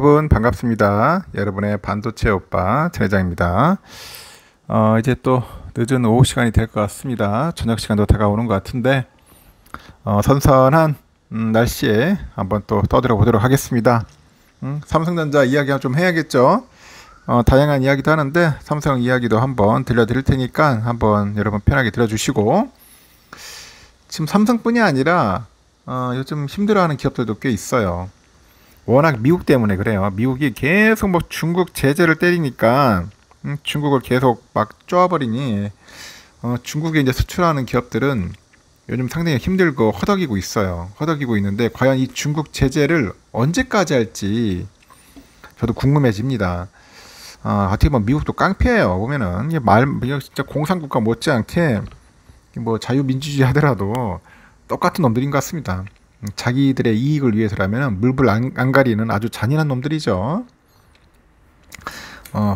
여러분 반갑습니다. 여러분의 반도체 오빠 전 회장입니다. 이제 또 늦은 오후 시간이 될 것 같습니다. 저녁 시간도 다가오는 것 같은데 선선한 날씨에 한번 또 떠들어 보도록 하겠습니다. 삼성전자 이야기 좀 해야겠죠. 다양한 이야기도 하는데 삼성 이야기도 한번 들려드릴 테니까 한번 여러분 편하게 들어주시고, 지금 삼성뿐이 아니라 요즘 힘들어하는 기업들도 꽤 있어요. 워낙 미국 때문에 그래요. 미국이 계속 뭐 중국 제재를 때리니까 중국을 계속 막 쪼아버리니 중국에 이제 수출하는 기업들은 요즘 상당히 힘들고 허덕이고 있어요. 허덕이고 있는데 과연 이 중국 제재를 언제까지 할지 저도 궁금해집니다. 어떻게 보면 미국도 깡패예요. 보면은 이게 진짜 공산국가 못지않게 뭐 자유민주주의 하더라도 똑같은 놈들인 것 같습니다. 자기들의 이익을 위해서라면 물불 안 가리는 아주 잔인한 놈들이죠.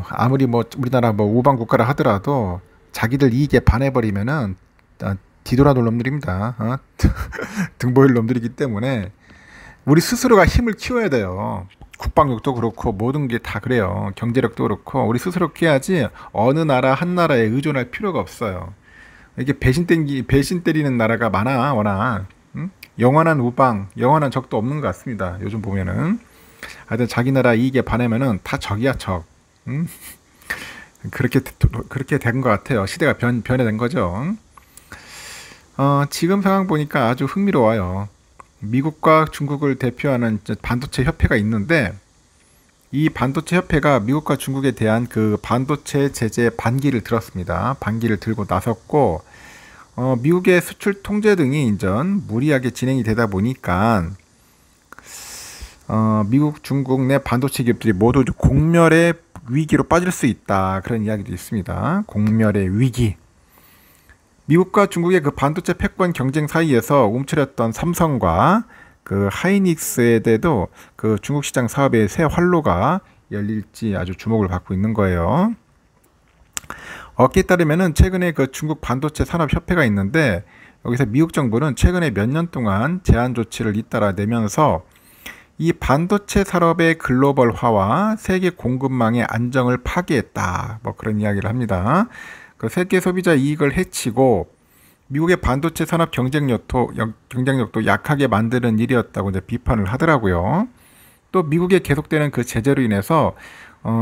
아무리 뭐 우리나라 뭐 우방 국가라 하더라도 자기들 이익에 반해버리면은 뒤돌아놀 놈들입니다. 등 보일 놈들이기 때문에 우리 스스로가 힘을 키워야 돼요. 국방력도 그렇고 모든 게 다 그래요. 경제력도 그렇고 우리 스스로 키워야지 어느 나라 한 나라에 의존할 필요가 없어요. 이게 배신 때리는 나라가 많아 워낙. 영원한 우방, 영원한 적도 없는 것 같습니다. 요즘 보면은 하여튼 자기 나라 이익에 반하면은 다 적이야 적. 그렇게 된 것 같아요. 시대가 변해된 거죠. 지금 상황 보니까 아주 흥미로워요. 미국과 중국을 대표하는 반도체 협회가 있는데, 이 반도체 협회가 미국과 중국에 대한 그 반도체 제재 반기를 들었습니다. 반기를 들고 나섰고, 미국의 수출 통제 등이 인전 무리하게 진행이 되다 보니까 미국, 중국 내 반도체 기업들이 모두 공멸의 위기로 빠질 수 있다, 그런 이야기도 있습니다. 공멸의 위기. 미국과 중국의 그 반도체 패권 경쟁 사이에서 움츠렸던 삼성과 그 하이닉스에 대해도 그 중국 시장 사업의 새 활로가 열릴지 아주 주목을 받고 있는 거예요. 업계에 따르면은 최근에 그 중국 반도체 산업 협회가 있는데, 여기서 미국 정부는 최근에 몇 년 동안 제한 조치를 잇따라 내면서 이 반도체 산업의 글로벌화와 세계 공급망의 안정을 파괴했다, 뭐 그런 이야기를 합니다. 그 세계 소비자 이익을 해치고 미국의 반도체 산업 경쟁력도 약하게 만드는 일이었다고 이제 비판을 하더라고요. 또 미국에 계속되는 그 제재로 인해서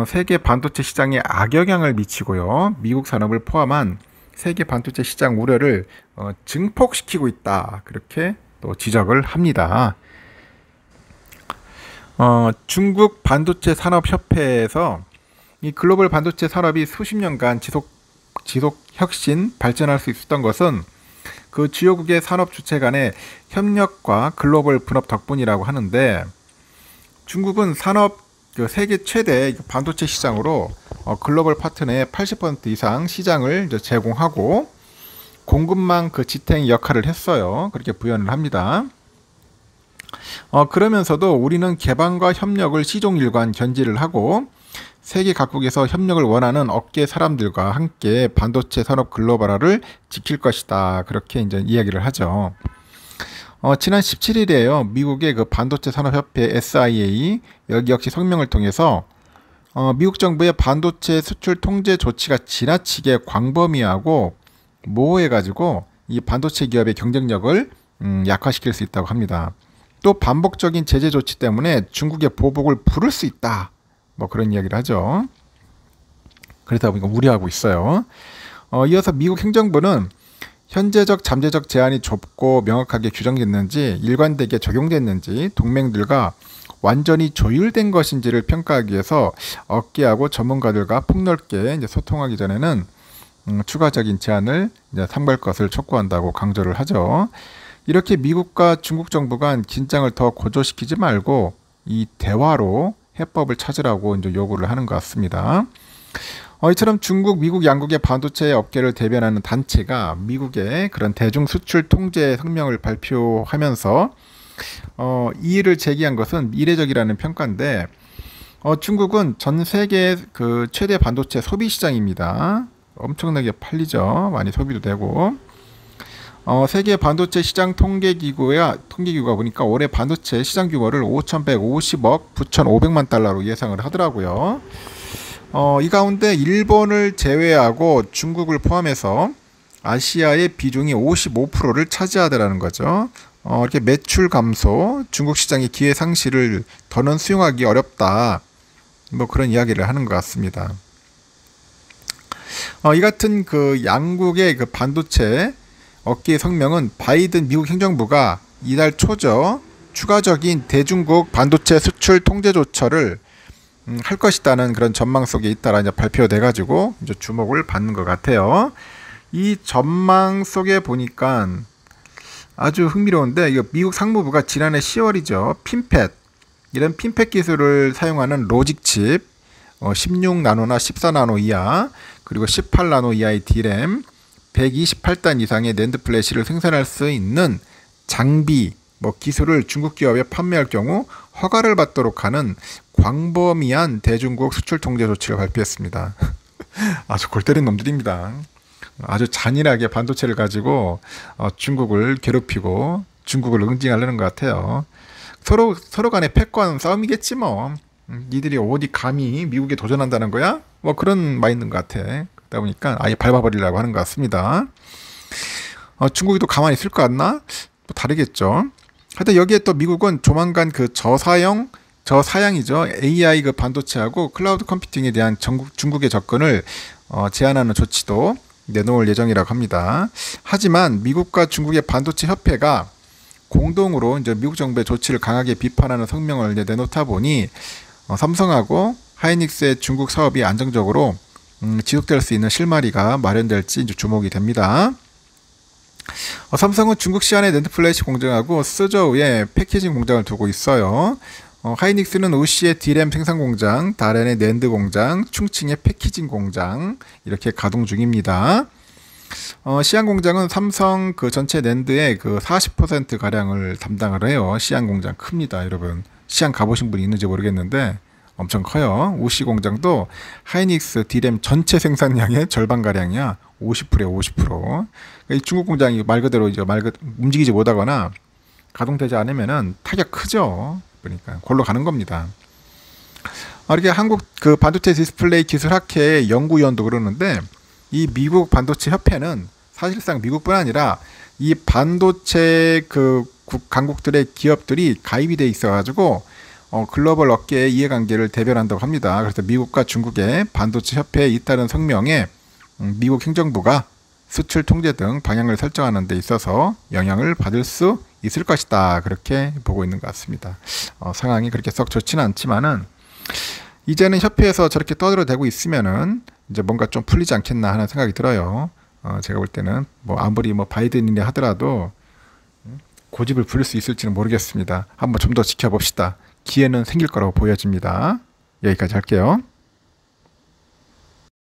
세계 반도체 시장에 악영향을 미치고요. 미국 산업을 포함한 세계 반도체 시장 우려를 증폭시키고 있다, 그렇게 또 지적을 합니다. 중국 반도체 산업협회에서 이 글로벌 반도체 산업이 수십 년간 지속 혁신 발전할 수 있었던 것은 그 주요국의 산업 주체 간의 협력과 글로벌 분업 덕분이라고 하는데, 중국은 그 세계 최대 반도체 시장으로 글로벌 파트너의 80% 이상 시장을 제공하고 공급망 그 지탱 역할을 했어요. 그렇게 부연을 합니다. 그러면서도 우리는 개방과 협력을 시종일관 견지를 하고 세계 각국에서 협력을 원하는 업계 사람들과 함께 반도체 산업 글로벌화를 지킬 것이다, 그렇게 이제 이야기를 하죠. 지난 17일에요. 미국의 그 반도체 산업협회 SIA 여기 역시 성명을 통해서 미국 정부의 반도체 수출 통제 조치가 지나치게 광범위하고 모호해가지고 이 반도체 기업의 경쟁력을 약화시킬 수 있다고 합니다. 또 반복적인 제재 조치 때문에 중국의 보복을 부를 수 있다, 뭐 그런 이야기를 하죠. 그러다 보니까 우려하고 있어요. 이어서 미국 행정부는 현재적 잠재적 제한이 좁고 명확하게 규정됐는지 일관되게 적용됐는지 동맹들과 완전히 조율된 것인지를 평가하기 위해서 업계하고 전문가들과 폭넓게 이제 소통하기 전에는 추가적인 제한을 이제 삼갈 것을 촉구한다고 강조를 하죠. 이렇게 미국과 중국 정부 간 긴장을 더 고조시키지 말고 이 대화로 해법을 찾으라고 이제 요구를 하는 것 같습니다. 이처럼 중국, 미국 양국의 반도체 업계를 대변하는 단체가 미국의 그런 대중 수출 통제 성명을 발표하면서 이의를 제기한 것은 이례적이라는 평가인데, 중국은 전 세계 그 최대 반도체 소비 시장입니다. 엄청나게 팔리죠. 많이 소비도 되고. 세계 반도체 시장 통계기구가 보니까 올해 반도체 시장 규모를 5,150억 9,500만 달러로 예상을 하더라고요. 이 가운데 일본을 제외하고 중국을 포함해서 아시아의 비중이 55%를 차지하더라는 거죠. 이렇게 매출 감소, 중국 시장의 기회 상실을 더는 수용하기 어렵다. 뭐 그런 이야기를 하는 것 같습니다. 이 같은 그 양국의 그 반도체 업계 성명은 바이든 미국 행정부가 이달 초죠. 추가적인 대중국 반도체 수출 통제 조처를 할 것이라는 그런 전망 속에 잇따라 이제 발표돼 가지고 이제 주목을 받는 것 같아요. 이 전망 속에 보니까 아주 흥미로운데, 이거 미국 상무부가 지난해 10월이죠. 핀팻, 이런 핀팻 기술을 사용하는 로직칩 16나노나 14나노 이하, 그리고 18나노 이하의 D램, 128단 이상의 낸드 플래시를 생산할 수 있는 장비, 기술을 중국 기업에 판매할 경우 허가를 받도록 하는 광범위한 대중국 수출 통제 조치를 발표했습니다. 아주 골 때린 놈들입니다. 아주 잔인하게 반도체를 가지고 중국을 괴롭히고 중국을 응징하려는 것 같아요. 서로 간의 패권 싸움이겠지 뭐. 니들이 어디 감히 미국에 도전한다는 거야? 그런 마인드인 것 같아. 그러다 보니까 아예 밟아버리려고 하는 것 같습니다. 중국이 또 가만히 있을 것 같나? 다르겠죠. 하여튼 여기에 또 미국은 조만간 그 저사양이죠. AI 그 반도체하고 클라우드 컴퓨팅에 대한 중국의 접근을 제한하는 조치도 내놓을 예정이라고 합니다. 하지만 미국과 중국의 반도체 협회가 공동으로 이제 미국 정부의 조치를 강하게 비판하는 성명을 내놓다 보니 삼성하고 하이닉스의 중국 사업이 안정적으로 지속될 수 있는 실마리가 마련될지 이제 주목이 됩니다. 삼성은 중국 시안에 낸드 플래시 공장하고 쓰저우에 패키징 공장을 두고 있어요. 하이닉스는 우시의 D램 생산 공장, 다롄의 낸드 공장, 충칭의 패키징 공장 이렇게 가동 중입니다. 시안 공장은 삼성 그 전체 낸드의 그 40% 가량을 담당을 해요. 시안 공장 큽니다, 여러분. 시안 가보신 분이 있는지 모르겠는데 엄청 커요. 우시 공장도 하이닉스 D램 전체 생산량의 절반 가량이야. 50%에 50%. 이 중국 공장이 말 그대로 움직이지 못하거나 가동되지 않으면은 타격 크죠. 그러니까 골로 가는 겁니다. 이렇게 한국 그 반도체 디스플레이 기술학회 연구위원도 그러는데, 이 미국 반도체 협회는 사실상 미국뿐 아니라 이 반도체 그 강국들의 기업들이 가입이 돼 있어가지고 글로벌 업계의 이해관계를 대변한다고 합니다. 그래서 미국과 중국의 반도체 협회에 잇따른 성명에 미국 행정부가 수출 통제 등 방향을 설정하는 데 있어서 영향을 받을 수 있을 것이다, 그렇게 보고 있는 것 같습니다. 상황이 그렇게 썩 좋지는 않지만은 이제는 협회에서 저렇게 떠들어대고 있으면은 이제 뭔가 좀 풀리지 않겠나 하는 생각이 들어요. 제가 볼 때는 아무리 바이든이라 하더라도 고집을 부릴 수 있을지는 모르겠습니다. 한번 좀 더 지켜봅시다. 기회는 생길 거라고 보여집니다. 여기까지 할게요.